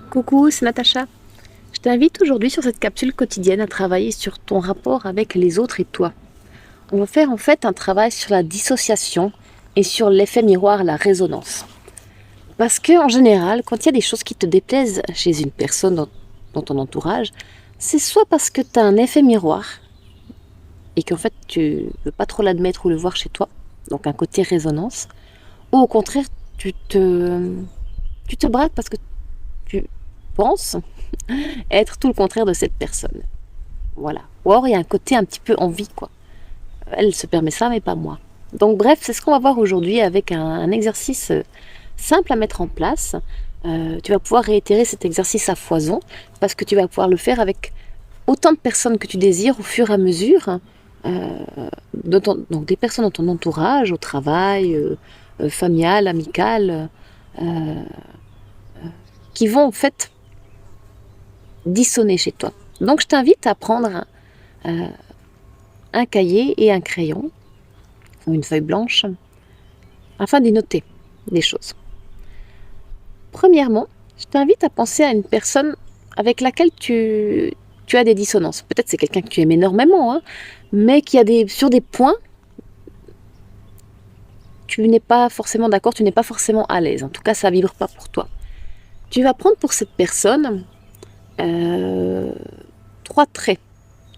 Coucou, c'est Natacha. Je t'invite aujourd'hui sur cette capsule quotidienne à travailler sur ton rapport avec les autres et toi. On va faire en fait un travail sur la dissociation et sur l'effet miroir, la résonance. Parce que en général, quand il y a des choses qui te déplaisent chez une personne dans ton entourage, c'est soit parce que tu as un effet miroir et qu'en fait tu veux pas trop l'admettre ou le voir chez toi, donc un côté résonance, ou au contraire tu te braques parce que tu penses être tout le contraire de cette personne. Voilà. Ou alors il y a un côté un petit peu envie, quoi. Elle se permet ça, mais pas moi. Donc bref, c'est ce qu'on va voir aujourd'hui avec un exercice simple à mettre en place. Tu vas pouvoir réitérer cet exercice à foison parce que tu vas pouvoir le faire avec autant de personnes que tu désires au fur et à mesure. Donc des personnes dans ton entourage, au travail, familial, amical, qui vont en fait dissonner chez toi. Donc je t'invite à prendre un cahier et un crayon, ou une feuille blanche, afin d'y noter des choses. Premièrement, je t'invite à penser à une personne avec laquelle tu as des dissonances. Peut-être c'est quelqu'un que tu aimes énormément, hein, mais qui a sur des points, tu n'es pas forcément d'accord, tu n'es pas forcément à l'aise. En tout cas, ça ne vibre pas pour toi. Tu vas prendre pour cette personne 3 traits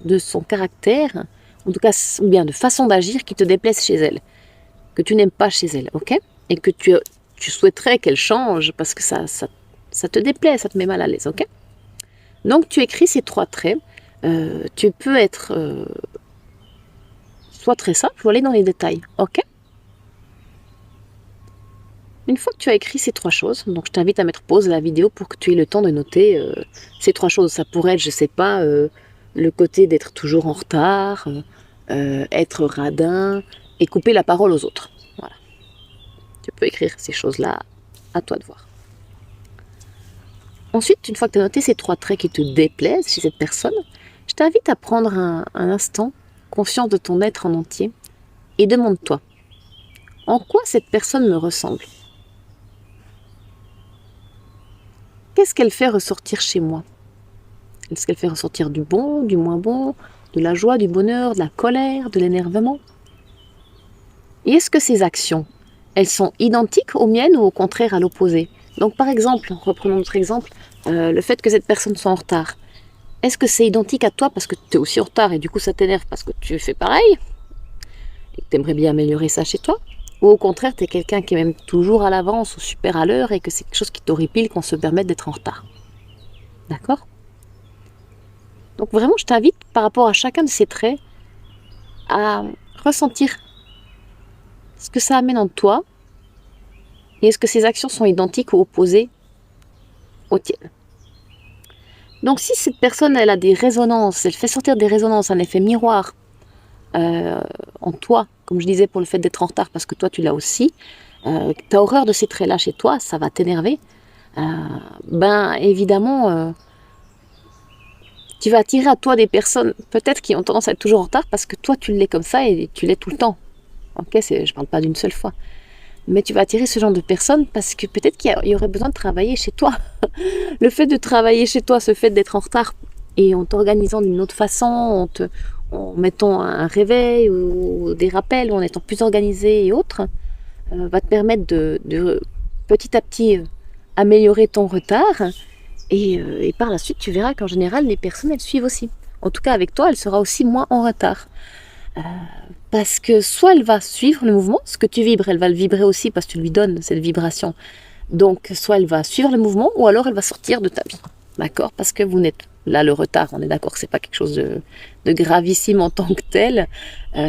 de son caractère, en tout cas, ou bien de façon d'agir qui te déplaisent chez elle, que tu n'aimes pas chez elle, ok? Et que tu souhaiterais qu'elle change parce que ça te déplaît, ça te met mal à l'aise, ok? Donc tu écris ces 3 traits. Tu peux être soit très simple, ou aller dans les détails, ok? Une fois que tu as écrit ces 3 choses, donc je t'invite à mettre pause à la vidéo pour que tu aies le temps de noter ces 3 choses. Ça pourrait être, je sais pas, le côté d'être toujours en retard, être radin et couper la parole aux autres. Voilà. Tu peux écrire ces choses-là, à toi de voir. Ensuite, une fois que tu as noté ces 3 traits qui te déplaisent chez cette personne, je t'invite à prendre un instant conscience de ton être en entier et demande-toi, en quoi cette personne me ressemble? Qu'est-ce qu'elle fait ressortir chez moi? Est-ce qu'elle fait ressortir du bon, du moins bon, de la joie, du bonheur, de la colère, de l'énervement? Et est-ce que ces actions, elles sont identiques aux miennes ou au contraire à l'opposé? Donc par exemple, reprenons notre exemple, le fait que cette personne soit en retard. Est-ce que c'est identique à toi parce que tu es aussi en retard et du coup ça t'énerve parce que tu fais pareil et que tu aimerais bien améliorer ça chez toi? Ou au contraire, tu es quelqu'un qui est même toujours à l'avance ou super à l'heure et que c'est quelque chose qui t'horripile qu'on se permette d'être en retard? D'accord? Donc vraiment, je t'invite par rapport à chacun de ces traits à ressentir ce que ça amène en toi et est-ce que ces actions sont identiques ou opposées aux tiennes. Donc si cette personne, elle a des résonances, elle fait sortir des résonances, un effet miroir en toi, comme je disais pour le fait d'être en retard parce que toi tu l'as aussi, tu as horreur de ces traits-là chez toi, ça va t'énerver, ben évidemment tu vas attirer à toi des personnes peut-être qui ont tendance à être toujours en retard parce que toi tu l'es comme ça et tu l'es tout le temps. Ok, je parle pas d'une seule fois. Mais tu vas attirer ce genre de personnes parce que peut-être qu'il y aurait besoin de travailler chez toi. Le fait de travailler chez toi, ce fait d'être en retard et en t'organisant d'une autre façon, en mettant un réveil ou des rappels, ou en étant plus organisé et autres, va te permettre de petit à petit améliorer ton retard. Et par la suite, tu verras qu'en général, les personnes, elles suivent aussi. En tout cas, avec toi, elle sera aussi moins en retard. Parce que soit elle va suivre le mouvement, ce que tu vibres, elle va le vibrer aussi parce que tu lui donnes cette vibration. Donc, soit elle va suivre le mouvement, ou alors elle va sortir de ta vie. D'accord? Parce que vous n'êtes là, le retard, on est d'accord que c'est pas quelque chose de gravissime en tant que tel.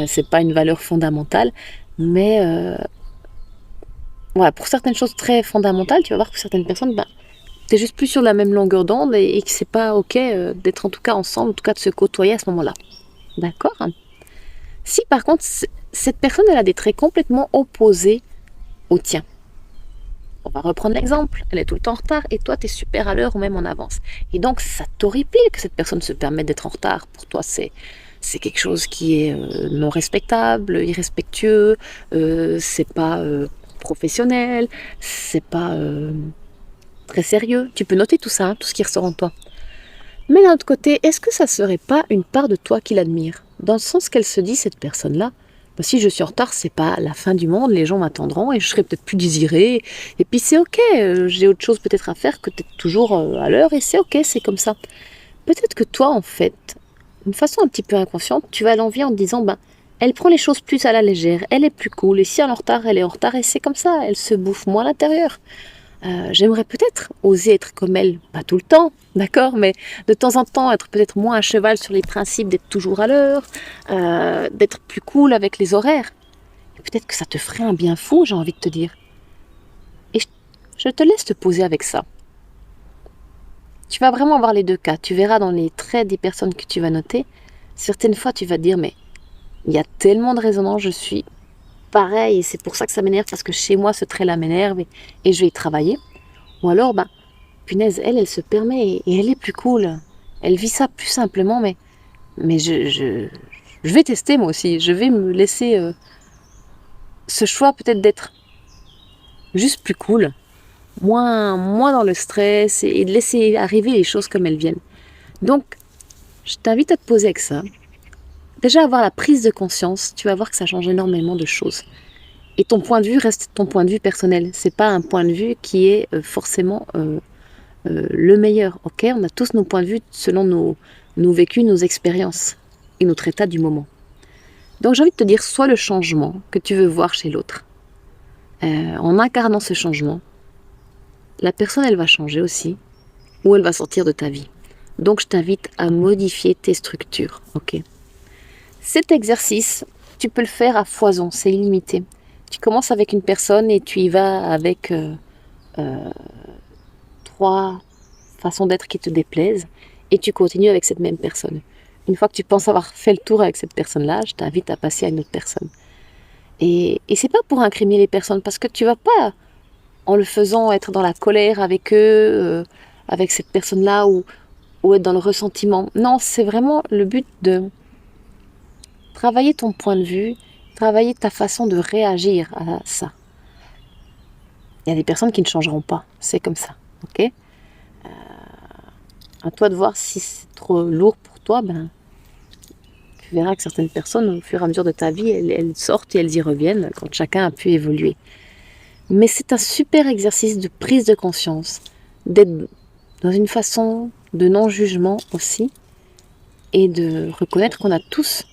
C'est pas une valeur fondamentale. Mais voilà, pour certaines choses très fondamentales, tu vas voir que certaines personnes, ben, t'es juste plus sur la même longueur d'onde et que c'est pas ok d'être en tout cas ensemble, en tout cas de se côtoyer à ce moment-là. D'accord? Si par contre, cette personne elle a des traits complètement opposés aux tiens. On va reprendre l'exemple, elle est tout le temps en retard et toi tu es super à l'heure ou même en avance. Et donc ça t'horripile que cette personne se permette d'être en retard. Pour toi c'est quelque chose qui est non respectable, irrespectueux, c'est pas professionnel, c'est pas très sérieux. Tu peux noter tout ça, hein, tout ce qui ressort en toi. Mais d'un autre côté, est-ce que ça serait pas une part de toi qui l'admire? Dans le sens qu'elle se dit, cette personne-là, bah, si je suis en retard, c'est pas la fin du monde, les gens m'attendront et je serai peut-être plus désirée. Et puis c'est ok, j'ai autre chose peut-être à faire que d'être toujours à l'heure et c'est ok, c'est comme ça. Peut-être que toi, en fait, d'une façon un petit peu inconsciente, tu vas l'envier en te disant, ben, elle prend les choses plus à la légère, elle est plus cool, et si elle est en retard, elle est en retard, et c'est comme ça, elle se bouffe moins à l'intérieur. J'aimerais peut-être oser être comme elle, pas tout le temps, d'accord, mais de temps en temps être peut-être moins à cheval sur les principes d'être toujours à l'heure, d'être plus cool avec les horaires. Et peut-être que ça te ferait un bien fou, j'ai envie de te dire. Et je te laisse te poser avec ça. Tu vas vraiment avoir les deux cas. Tu verras dans les traits des personnes que tu vas noter, certaines fois tu vas te dire, mais il y a tellement de résonance, je suis pareil, et c'est pour ça que ça m'énerve, parce que chez moi ce trait-là m'énerve, et je vais y travailler. Ou alors, ben, punaise, elle se permet, et elle est plus cool. Elle vit ça plus simplement, mais je vais tester moi aussi. Je vais me laisser ce choix peut-être d'être juste plus cool, moins dans le stress, et de laisser arriver les choses comme elles viennent. Donc, je t'invite à te poser avec ça. Déjà avoir la prise de conscience, tu vas voir que ça change énormément de choses. Et ton point de vue reste ton point de vue personnel. C'est pas un point de vue qui est forcément le meilleur. Ok, on a tous nos points de vue selon nos vécus, nos expériences et notre état du moment. Donc j'ai envie de te dire, soit le changement que tu veux voir chez l'autre. En incarnant ce changement, la personne elle va changer aussi, ou elle va sortir de ta vie. Donc je t'invite à modifier tes structures. Ok. Cet exercice, tu peux le faire à foison, c'est illimité. Tu commences avec une personne et tu y vas avec 3 façons d'être qui te déplaisent et tu continues avec cette même personne. Une fois que tu penses avoir fait le tour avec cette personne-là, je t'invite à passer à une autre personne. Et c'est pas pour incriminer les personnes, parce que tu vas pas, en le faisant, être dans la colère avec eux, avec cette personne-là, ou être dans le ressentiment. Non, c'est vraiment le but de travailler ton point de vue, travailler ta façon de réagir à ça. Il y a des personnes qui ne changeront pas, c'est comme ça, ok? À toi de voir si c'est trop lourd pour toi, ben, tu verras que certaines personnes, au fur et à mesure de ta vie, elles sortent et elles y reviennent quand chacun a pu évoluer. Mais c'est un super exercice de prise de conscience, d'être dans une façon de non-jugement aussi, et de reconnaître qu'on a tous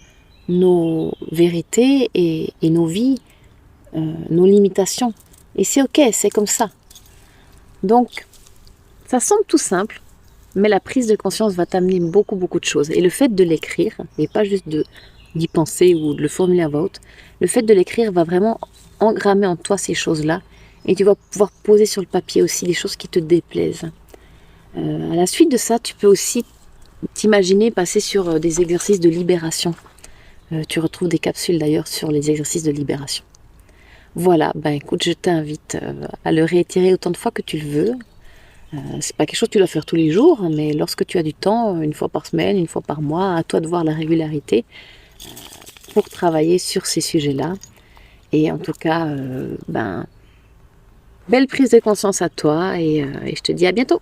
nos vérités et nos vies, nos limitations. Et c'est ok, c'est comme ça. Donc, ça semble tout simple, mais la prise de conscience va t'amener beaucoup de choses. Et le fait de l'écrire, et pas juste d'y penser ou de le formuler à voix haute, le fait de l'écrire va vraiment engrammer en toi ces choses-là, et tu vas pouvoir poser sur le papier aussi des choses qui te déplaisent. À la suite de ça, tu peux aussi t'imaginer passer sur des exercices de libération. Tu retrouves des capsules d'ailleurs sur les exercices de libération. Voilà, ben écoute, je t'invite à le réitérer autant de fois que tu le veux. C'est pas quelque chose que tu dois faire tous les jours, mais lorsque tu as du temps, une fois par semaine, une fois par mois, à toi de voir la régularité pour travailler sur ces sujets-là. Et en tout cas, ben, belle prise de conscience à toi et je te dis à bientôt.